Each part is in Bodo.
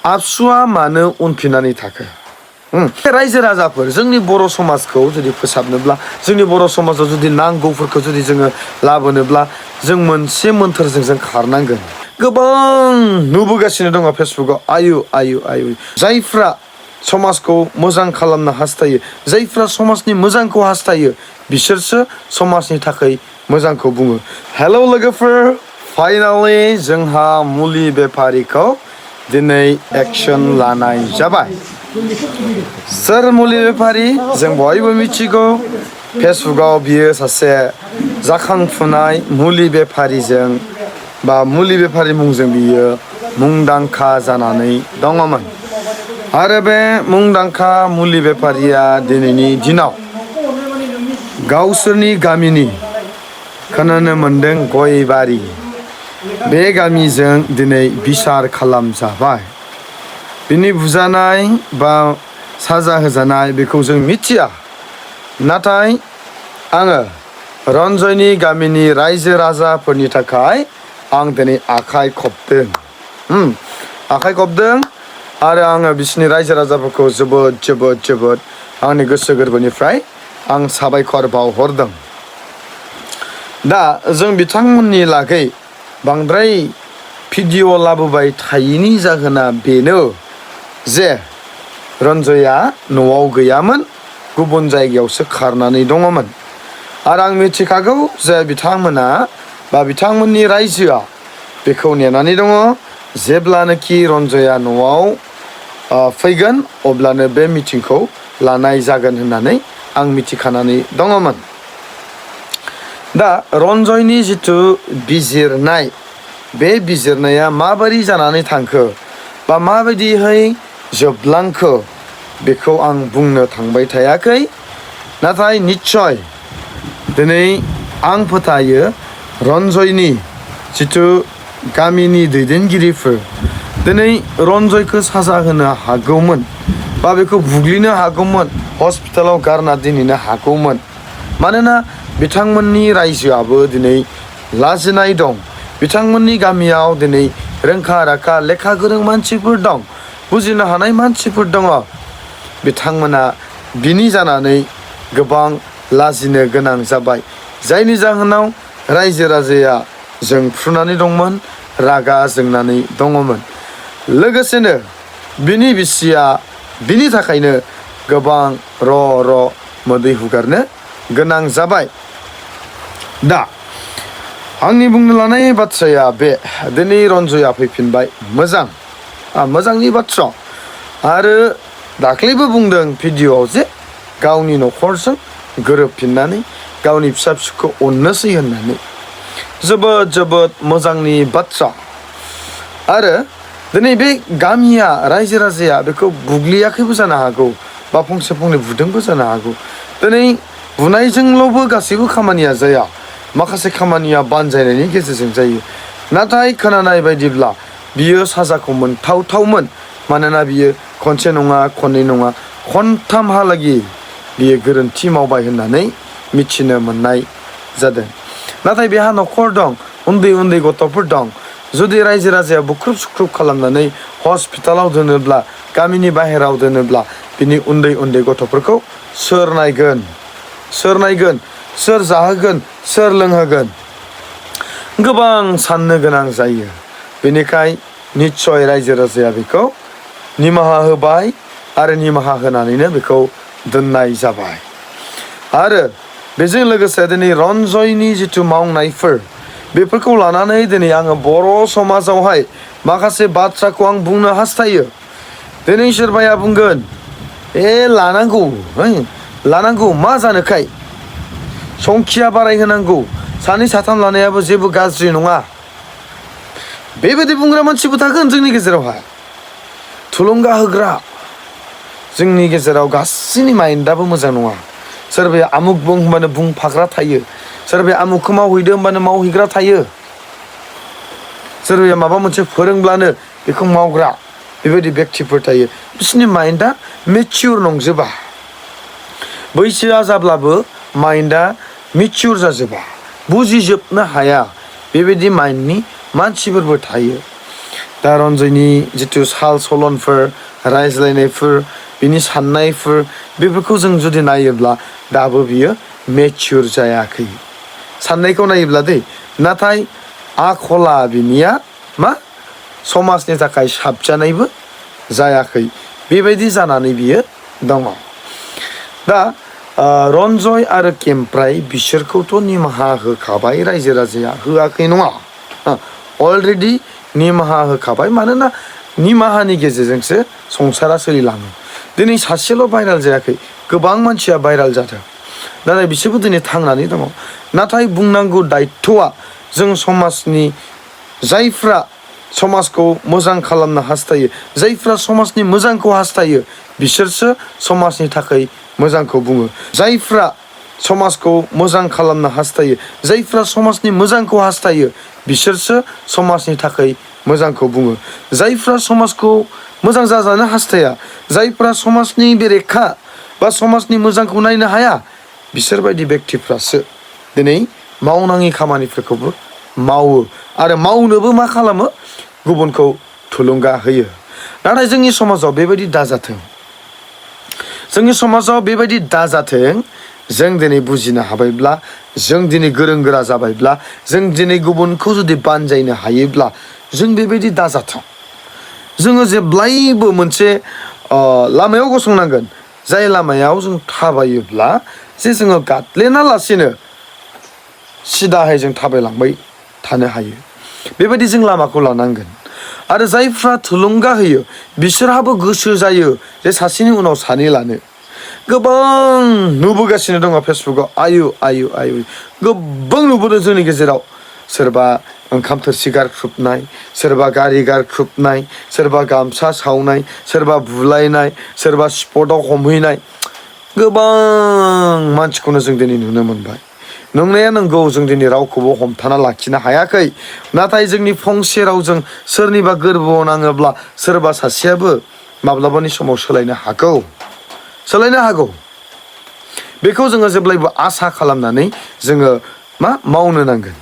आबसुआ मानो उनफिननानै थाखो? रायजो राजाफोर जोंनि बर' समाजखौ जुदि फोसाबनोब्ला जोंनि बर' समाजाव जुदि नांगौफोरखौ जुदि जोङो लाबोनोब्ला जों मोनसे मोन्थोरजों जों खारनांगोन। गोबां नुबोगासिनो दङ फेसबुकाव आयु जायफ्रा समाजखौ मोजां खालामनो हास्थायो, जायफ्रा समाजनि मोजांखौ हास्थायो, बिसोरसो समाजनि थाखाय मोजांखौ बुङो। हेलौ लोगोफोर, फाइनालि जोंहा मुलि बेफारिखौ दिनै एक्सन लानाय जाबाय। सोर मुलि बेफारि? जों बयबो मिथिगौ। फेसबुकाव बियो सासे जाखांफुनाय मुलि बेफारिजों बा मुलि बेफारि मुंजों बियो मुंदांखा जानानै दङमोन। आरो बे मुंदांखा मुलि बेफारिया दिनैनि दिनाव गावसोरनि गामिनि खोनानो मोनदों गयबारि, बे गामिजों दिनै बिसार खालामजाबाय। बिनि बुजानाय बा साजा होजानाय बेखौ जों मिथिया। नाथाय आङो रन्जयनि गामिनि रायजो राजाफोरनि थाखाय आं दिनै आखाइ खबदों। आखाइ खबदों आरो आङो बिसिनि रायजो राजाफोरखौ जोबोद आंनि गोसो गोरबोनिफ्राय आं साबायखर बावहरदों। दा जों बिथांमोननि लागै बांद्राय भिडिअ लाबोबाय थायैनि जाहोना बेनो जे रन्जयआ न'आव गैयामोन, गुबुन जायगायावसो खारनानै दङमोन। आरो आं मिथिखागौ जे बिथांमोना बा बिथांमोननि रायजोआ बेखौ नेनानै दङ जेब्लानोखि रन्जयआ न'आव फैगोन अब्लानो बे मिटिंखौ लानाय जागोन होननानै आं मिथिखानानै दङमोन। दा रन्जयनि जिथु बिजिरनाय, बे बिजिरनाया माबोरै जानानै थांखो बा माबायदिहै जोबलांखो बेखौ आं बुंनो थांबाय थायाखै। नाथाय निस्सय दिनै आं फोथायो रन्जयनि जिथु गामिनि दैदेनगिरिफोर दिनै रन्जयखौ साजा होनो हागौमोन बा बेखौ बुग्लिनो हागौमोन, हस्पिटालाव गारना दोनहैनो हागौमोन। मानोना बिथांमोननि रायजोआबो दिनै लाजिनाय दं। बिथांमोननि गामियाव दिनै रोंखा राखा लेखा गोरों मानसिफोर दं, बुजिनो हानाय मानसिफोर दङ। बिथांमोना बिनि जानानै गोबां लाजिनो गोनां जाबाय, जायनि जाहोनाव रायजो राजाया जोंफ्रुनानै दंमोन, रागा जोंनानै दङमोन। लोगोसेनो बिनि बिसिया बिनि थाखायनो गोबां र' मोदै हुगारनो गोनां जाबाय। दा आंनि बुंनो लानाय बाथ्राया बे, दिनै रन्जयआ फैफिनबाय, मोजांनि बाथ्रा। आरो दाख्लैबो बुंदों भिडिअआव जे गावनि न'खरजों गोरोबफिननानै गावनि फिसा फिसौखौ अननोसै होननानै, जोबोद मोजांनि बाथ्रा। आरो दिनै बे गामिया रायजो राजाया बेखौ बुग्लियाखैबो जानो हागौ बा फंसे फंनै बुदोंबो जानो हागौ। दिनै बुनायजोंल'बो गासैबो खामानिया जाया, माखासे खामानिया बानजायनायनि गेजेरजों जायो। नाथाय खोनानाय बायदिब्ला बियो साजाखौ मोनथावथावमोन। मानोना बियो खनसे नङा, खननै नङा, खनथामहालागै बियो गोरोन्थि मावबाय होननानै मिथिनो मोननाय जादों। नाथाय बेहा न'खर दं, उन्दै गथ'फोर दं। जुदि रायजो राजाया बुख्रुब सुख्रुब खालामनानै हस्पिटालाव दोनोब्ला, गामिनि बाहेराव दोनोब्ला, बिनि उन्दै गथ'फोरखौ सोर नायगोन, सोर जाहोगोन, सोर लोंहोगोन? गोबां साननो गोनां जायो। बेनिखाय निस्सय रायजो राजाया बेखौ निमाहा होबाय आरो निमाहा होनानैनो बेखौ दोननाय जाबाय। आरो बेजों लोगोसे दिनै रन्जयनि जिथु मावनायफोर, बेफोरखौ लानानै दिनै आङो बर' समाजावहाय माखासे बाथ्राखौ आं बुंनो हास्थायो। दिनै सोरबाया बुंगोन लानांगौ मा जानोखाय, संखिया बारायहोनांगौ, सानै साथाम लानायाबो जेबो गाज्रि नङा। बेबायदि बुंग्रा मानसिबो थागोन जोंनि गेजेरावहाय। थुलुंगा होग्रा जोंनि गेजेराव गासैनि माइन्डआबो मोजां नङा। सोरबाया आमुक बुं होनबानो बुंफाग्रा थायो, सोरबाया आमुखखौ मावहैदो होनबानो मावहैग्रा थायो, सोरबाया माबा मोनसे फोरोंब्लानो बेखौ मावग्रा, बेबायदि बेक्तिफोर थायो। बिसोरनि माइन्डआ मेचिउर नंजोबा, बैसोआ जाब्लाबो माइन्डआ मेचिउर जाजोबा, बुजिजोबनो हाया, बेबायदि माइन्डनि मानसिफोरबो थायो। दा रन्जयनि जिथु साल सलनफोर रायज्लायनायफोर बिनि साननायफोर बेफोरखौ जों जुदि नायोब्ला दाबो बियो मेच्युर जायाखै साननायखौ नायोब्ला दै नाथाय आखला बिनिया मा समाजनि थाखाय साबजानायबो जायाखै बेबायदि जानानै बियो दङ दा रन्जय आरो केम्प्राय बिसोरखौथ' निमाहा होखाबाय रायजो राजाया होआखै नङा अलरेडि निमाहा होखाबाय मानोना निमाहानि गेजेरजोंसो संसारा सोलिलाङो दिनै सासेल' भाइराल जायाखै गोबां मानसिया भाइराल जादों नाथाय बिसोरबो दिनै थांनानै दङ नाथाय बुंनांगौ दायथ'आ जों समाजनि जायफ्रा समाजखौ मोजां खालामनो हास्थायो जायफ्रा समाजनि मोजांखौ हास्थायो बिसोरसो समाजनि थाखाय मोजांखौ बुङो जायफ्रा समाजखौ मोजां खालामनो हास्थायो जायफ्रा समाजनि मोजांखौ हास्थायो बिसोरसो समाजनि थाखाय मोजांखौ बुङो जायफ्रा समाजखौ मोजां जाजानो हास्थाया जायफ्रा समाजनि बेरेखा बा समाजनि मोजांखौ नायनो हाया बिसोरबायदि बेक्तिफ्रासो दिनै मावनाङि खामानिफोरखौबो मावो आरो मावनोबो मा खालामो गुबुनखौ थुलुंगा होयो नाथाय जोंनि समाजाव बेबायदि दाजाथों जोंनि समाजाव बेबायदि दाजाथों जों दिनै बुजिनो हाबायब्ला जों दिनै गोरों गोरा जाबायब्ला जों दिनै गुबुनखौ जुदि बानजायनो हायोब्ला जों बेबायदि दाजाथों जोङो जेब्लायबो मोनसे लामायाव गसंनांगोन जाय लामायाव जों थाबायोब्ला जे जोङो गादलेना लासेनो सिदाहै जों थाबायलांबाय थानो हायो बेबायदि जों लामाखौ लानांगोन आरो जायफ्रा थुलुंगा होयो बिसोरहाबो गोसो जायो जे सासेनि उनाव सानै लानो गोबां नुबोगासिनो दङ फेसबुकआव आयु गोबां नुबोदों जोंनि गेजेराव सोरबा ओंखाम थोरसि गारख्रुबनाय सोरबा गारि गारख्रुबनाय सोरबा गामसा सावनाय सोरबा बुलायनाय सोरबा स्पटआव हमहैनाय गोबां मानसिखौनो जों दिनै नुनो मोनबाय नंनाया नंगौ जों दिनै रावखौबो हमथाना लाखिनो हायाखै नाथाय जोंनि फंसे रावजों सोरनिबा गोरबोआव नाङोब्ला सोरबा सासेयाबो माब्लाबानि समाव सोलायनो हागौ बेखौ जोङो जेब्लायबो आसा खालामनानै जोङो मावनो नांगोन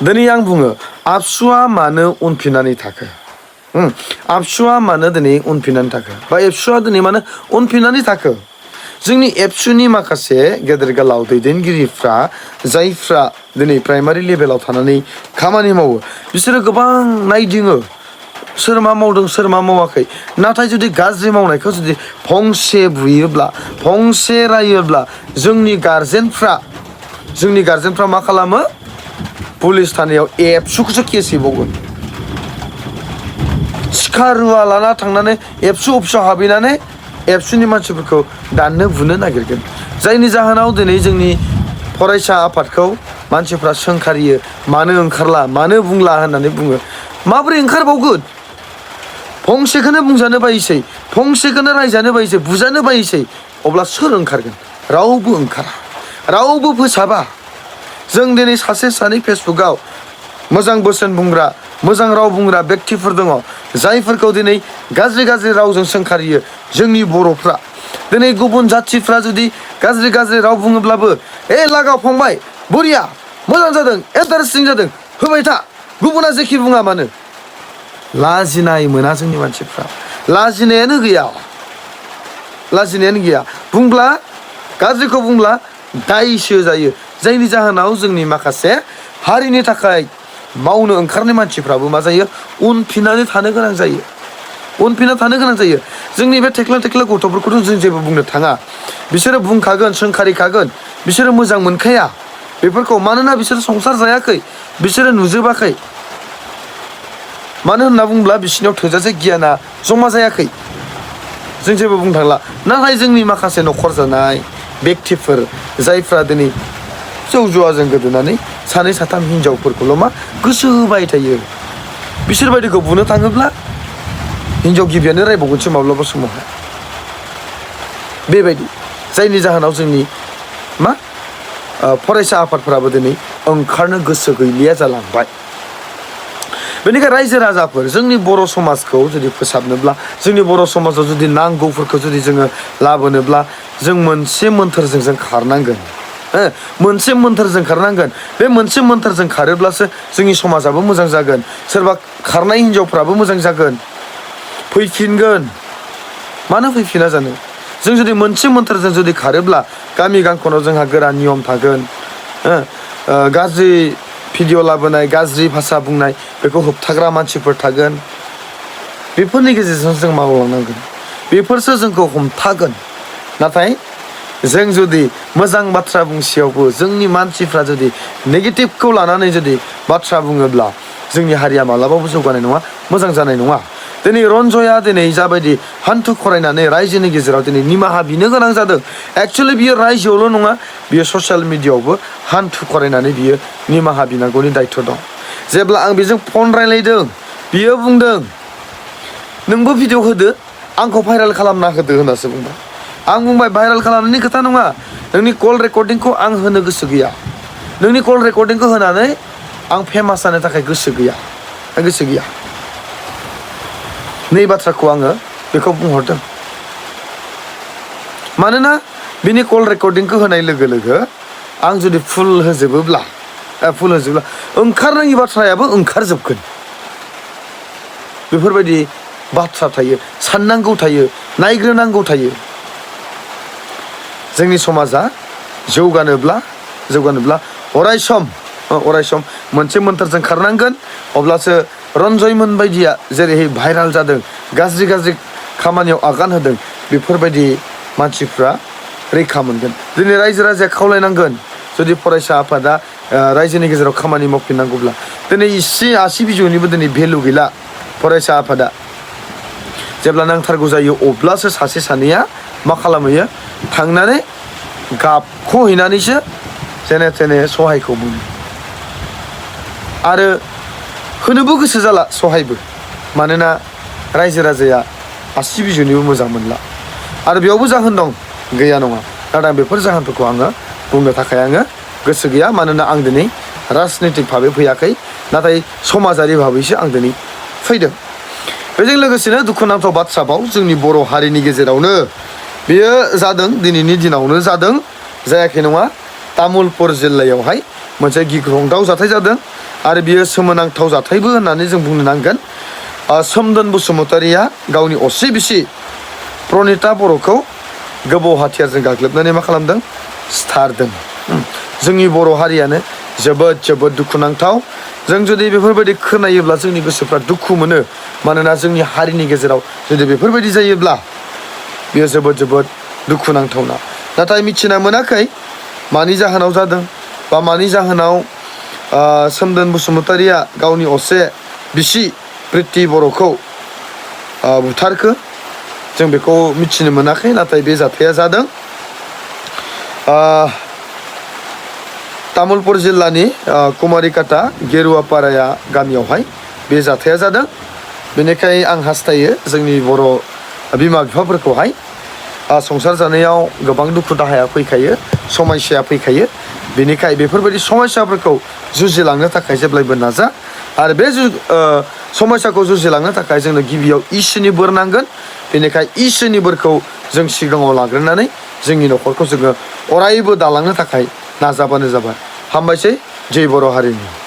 दिनै आं बुङो आबसुआ मानो उनफिननानै थाखो आबसुआ मानो दिनै उनफिननानै थाखो बा एबसुआ दिनै मानो उनफिननानै थाखो जोंनि एबसुनि माखासे गेदेर गोलाव दैदेनगिरिफ्रा जायफ्रा दिनै प्राइमारि लेभेलाव थानानै खामानि मावो बिसोरो गोबां नायदिङो सोर मा मावदों सोर मा मावाखै नाथाय जुदि गाज्रि मावनायखौ जुदि फंसे बुयोब्ला फंसे रायोब्ला जोंनि गारजेनफ्रा मा खालामो पुलिस थानायाव एबसुखौसो केस हैबावगोन सिखा रुवा लाना थांनानै एबसु अफिसाव हाबहैनानै एबसुनि मानसिफोरखौ दाननो बुनो नागिरगोन जायनि जाहोनाव दिनै जोंनि फरायसा आफादखौ मानसिफ्रा सोंखारियो मानो ओंखारला मानो बुंला होननानै बुङो माबोरै ओंखारबावगोन फंसेखौनो बुंजानो बायसै फंसेखौनो रायजानो बायसै बुजानो बायसै अब्ला सोर ओंखारगोन रावबो ओंखारा रावबो फोसाबा जों दिनै सासे सानै फेसबुकआव मोजां बोसोन बुंग्रा मोजां राव बुंग्रा बेक्तिफोर दङ जायफोरखौ दिनै गाज्रि रावजों सोंखारियो जोंनि बर'फ्रा दिनै गुबुन जाथिफ्रा जुदि गाज्रि राव बुङोब्लाबो लागाव फंबाय बरिया मोजां जादों इन्टारेस्टिं जादों होबाय था गुबुना जेखि बुङा मानो लाजिनाय मोना जोंनि मानसिफ्रा लाजिनायानो गैया बुंब्ला गाज्रिखौ बुंब्ला दायसो जायो जायनि जाहोनाव जोंनि माखासे हारिनि थाखाय मावनो ओंखारनाय मानसिफ्राबो मा जायो उनफिननानै थानो गोनां जायो जोंनि बे थेख्ला गथ'फोरखौथ' जों जेबो बुंनो थाङा बिसोरो बुंखागोन सोंखारिखागोन बिसोरो मोजां मोनखाया बेफोरखौ मानोना बिसोरो संसार जायाखै बिसोरो नुजोबाखै मानो होनना बुङोब्ला बिसोरनियाव थोजासे गियाना जमा जायाखै जों जेबो बुंनो थांला नाथाय जोंनि माखासे न'खर जानाय बेक्तिफोर जायफ्रा दिनै जौ जुवाजों गोदोनानै सानै साथाम हिनजावफोरखौल' गोसो होबाय थायो बिसोर बायदिखौ बुंनो थाङोब्ला हिनजाव गिबियानो रायबावगोनसो माब्लाबा समावहाय बेबायदि जायनि जाहोनाव जोंनि फरायसा आफादफोराबो दिनै ओंखारनो गोसो गैलिया जालांबाय बेनिखायनो रायजो राजाफोर जोंनि बर' समाजखौ जुदि फोसाबनोब्ला जोंनि बर' समाजाव जुदि नांगौफोरखौ जुदि जोङो लाबोनोब्ला जों मोनसे मोन्थोरजों जों खारनांगोन मोनसे मोन्थोरजों खारनांगोन बे मोनसे मोन्थोरजों खारोब्लासो जोंनि समाजाबो मोजां जागोन सोरबा खारनाय हिनजावफ्राबो मोजां जागोन फैफिनगोन मानो फैफिना जानो जों जुदि मोनसे मोन्थोरजों जुदि खारोब्ला गामि गांखनाव जोंहा गोरा नियम थागोन गाज्रि भिडिअ लाबोनाय गाज्रि भाषा बुंनाय बेखौ होबथाग्रा मानसिफोर थागोन बेफोरनि गेजेरजों जों मावलांनांगोन बेफोरसो जोंखौ हमथागोन नाथाय जों जुदि मोजां बाथ्रा बुंसेयावबो जोंनि मानसिफ्रा जुदि नेगेटिभखौ लानानै जुदि बाथ्रा बुङोब्ला जोंनि हारिया मालाबाबो जौगानाय नङा मोजां जानाय नङा दिनै रन्जया दिनै जाबायदि हान्थु खरायनानै रायजोनि गेजेराव दिनै निमाहा बिनो गोनां जादों एक्चुअलि बियो रायजोआवल' नङा बियो ससियेल मिडियायावबो हान्थु खरायनानै बियो निमाहा बिनांगौनि दायथ' दं जेब्ला आं बेजों फन रायलायदों बियो बुंदों नोंबो भिडिअ होदो आंखौ भाइरेल खालामना होदो होननासो बुंबाय आं बुंबाय भाइरेल खालामनायनि खोथा नङा नोंनि कल रेकर्डिंखौ आं होनो गोसो गैया नोंनि कल रेकर्डिंखौ होनानै आं फेमास जानो थाखाय गोसो गैया नै बाथ्राखौ आङो बेखौ बुंहरदों मानोना बिनि कल रेकर्डिंखौ होनाय लोगो लोगो आं जुदि फुल होजोबोब्ला ओंखारनाङि बाथ्रायाबो ओंखारजोबगोन बेफोरबायदि बाथ्रा थायो साननांगौ थायो नायग्रोनांगौ थायो जोंनि समाजा जौगानोब्ला अराय सम मोनसे मोन्थोरजों खारनांगोन अब्लासो रन्जयमोन बायदिया जेरैहाय भाइराल जादों गाज्रि खामानियाव आगान होदों बेफोरबायदि मानसिफ्रा रैखा मोनगोन दिनै रायजो राजाया खावलायनांगोन जुदि फरायसा आफादा रायजोनि गेजेराव खामानि मावफिननांगौब्ला दिनै इसे आसि बिजौनिबो दिनै भेलु गैला फरायसा आफादा जेब्ला नांथारगौ जायो अब्लासो सासे सानैया मा खालामहैयो थांनानै गाबख'हैनानैसो जेने थेने सहायखौ मोनो आरो होनोबो गोसो जाला सहायबो मानोना रायजो राजाया आसि बिजौनिबो मोजां मोनला आरो बेयावबो जाहोन दं गैया नङा नाथाय बेफोर जाहोनफोरखौ आङो बुंनो थाखाय आङो गोसो गैया मानोना आं दिनै राजनितिक भाबै फैयाखै नाथाय समाजारि भाबैसो आं दिनै फैदों बेजों लोगोसेनो दुखुनांथाव बाथ्राबाव जोंनि बर' हारिनि गेजेरावनो बेयो जादों दिनैनि दिनावनो जादों जायाखै नङा तामुलपुर जिल्लायावहाय मोनसे गिख्रंथाव जाथाय जादों आरो बियो सोमोनांथाव जाथायबो होननानै जों बुंनो नांगोन सोमदोन बसुमतारिया गावनि असे बिसि प्रनिता बर'खौ गोबौ हाथियारजों गाग्लोबनानै मा खालामदों सिथारदों जोंनि बर' हारियानो जोबोद दुखुनांथाव जों जुदि बेफोरबायदि खोनायोब्ला जोंनि गोसोफ्रा दुखु मोनो मानोना जोंनि हारिनि गेजेराव जुदि बेफोरबायदि जायोब्ला बेयो जोबोद दुखुनांथावना नाथाय मिथिना मोनाखै मानि जाहोनाव जादों बा मानि जाहोनाव सोमदोन बसुमतारिया गावनि असे बिसि प्रिति बर'खौ बुथारखो जों बेखौ मिथिनो मोनाखै नाथाय बे जाथाया जादों तामुलपुर जिल्लानि कुमारिकाटा गेरुवापाराया गामियावहाय बे जाथाया जादों बेनिखाय आं हास्थायो जोंनि बर' बिमा बिफाफोरखौहाय संसार जानायाव गोबां दुखु दाहाया फैखायो समस्याया फैखायो बेनिखाय बेफोरबायदि समस्याफोरखौ जुजिलांनो थाखाय जेब्लायबो नाजा आरो बे समस्याखौ जुजिलांनो थाखाय जोंनो गिबियाव इसोरनि बोर नांगोन बेनिखाय इसोरनि बोरखौ जों सिगाङाव लाग्रोनानै जोंनि न'खरखौ जोङो अरायबो दालांनो थाखाय नाजाबानो जाबाय हामबायसै जय बर' हारिनि